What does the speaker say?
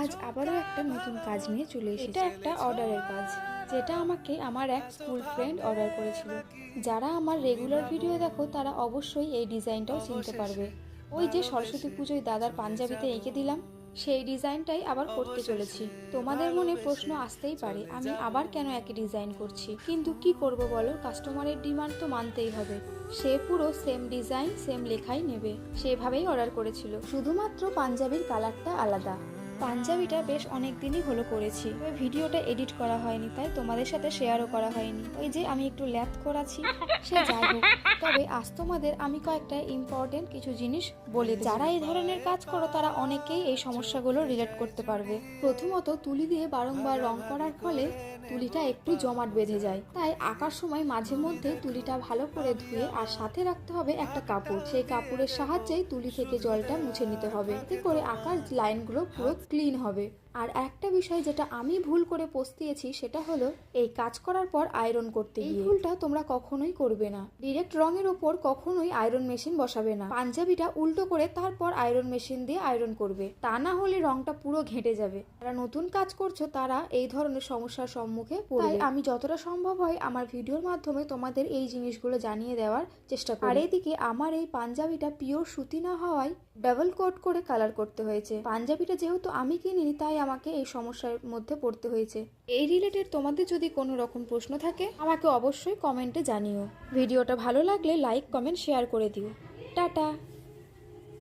আজ আবারও একটা নতুন কাজ নিয়ে চলে এসেছি। এটা একটা অর্ডারের কাজ, যেটা আমাকে আমার এক স্কুল ফ্রেন্ড অর্ডার করেছিল। যারা আমার রেগুলার ভিডিও দেখো তারা অবশ্যই এই ডিজাইনটাও চিনতে পারবে। ওই যে সরস্বতী পুজোয় দাদার পাঞ্জাবিতে এঁকে দিলাম, সেই ডিজাইনটাই আবার করতে চলেছি। তোমাদের মনে প্রশ্ন আসতেই পারে আমি আবার কেন একই ডিজাইন করছি, কিন্তু কি করব বলো, কাস্টমারের ডিমান্ড তো মানতেই হবে। সে পুরো সেম ডিজাইন সেম লেখাই নেবে, সেভাবেই অর্ডার করেছিল, শুধুমাত্র পাঞ্জাবির কালারটা আলাদা। পাঞ্জাবিটা বেশ অনেক দিনই হলো করেছি, ওই ভিডিওটা এডিট করা হয়নি, তাই তোমাদের সাথে শেয়ারও করা হয়নি। ওই যে আমি একটু ল্যাথ করাছি, সে যাই হোক। তবে আজ তোমাদের আমি কয়েকটা ইম্পর্টেন্ট কিছু জিনিস বলে দিই। যারা এই ধরনের কাজ করো তারা অনেকেই এই সমস্যাগুলো রিলেট করতে পারবে। প্রথমত, তুলি দিয়ে বারংবার রং করার ফলে তুলিটা একটু জমাট বেঁধে যায়, তাই আঁকার সময় মাঝে মধ্যে তুলিটা ভালো করে ধুয়ে আর সাথে রাখতে হবে একটা কাপড়। সেই কাপড়ের সাহায্যেই তুলি থেকে জলটা মুছে নিতে হবে, এতে করে আঁকার লাইনগুলো পুরো ক্লিন হবে। আর একটা বিষয় যেটা আমি ভুল করে পস্তিয়েছি সেটা হলো এই কাজ করার পর আয়রন করতে গিয়ে। এই ভুলটা তোমরা কখনোই করবে না। ডিরেক্ট রঙের ওপর কখনোই আয়রন মেশিন বসাবে না। পাঞ্জাবিটা উল্টো করে তারপর আয়রন মেশিন দিয়ে আয়রন করবে, তা না হলে রংটা পুরো ঘেঁটে যাবে। যারা নতুন কাজ করছো তারা এই ধরনের সমস্যার সম্মুখে পড়বে। তাই আমি যতটা সম্ভব হয় আমার ভিডিওর মাধ্যমে তোমাদের এই জিনিসগুলো জানিয়ে দেওয়ার চেষ্টা করি। আর এদিকে আমার এই পাঞ্জাবিটা পিওর সুতি না হওয়ায় ডাবল কোট করে কালার করতে হয়েছে। পাঞ্জাবিটা যেহেতু আমি কিনিনি তাই আমাকে এই সমস্যার মধ্যে পড়তে হয়েছে। এই রিলেটেড তোমাদের যদি কোনো রকম প্রশ্ন থাকে আমাকে অবশ্যই কমেন্টে জানিও। ভিডিওটা ভালো লাগলে লাইক কমেন্ট শেয়ার করে দিও। টাটা।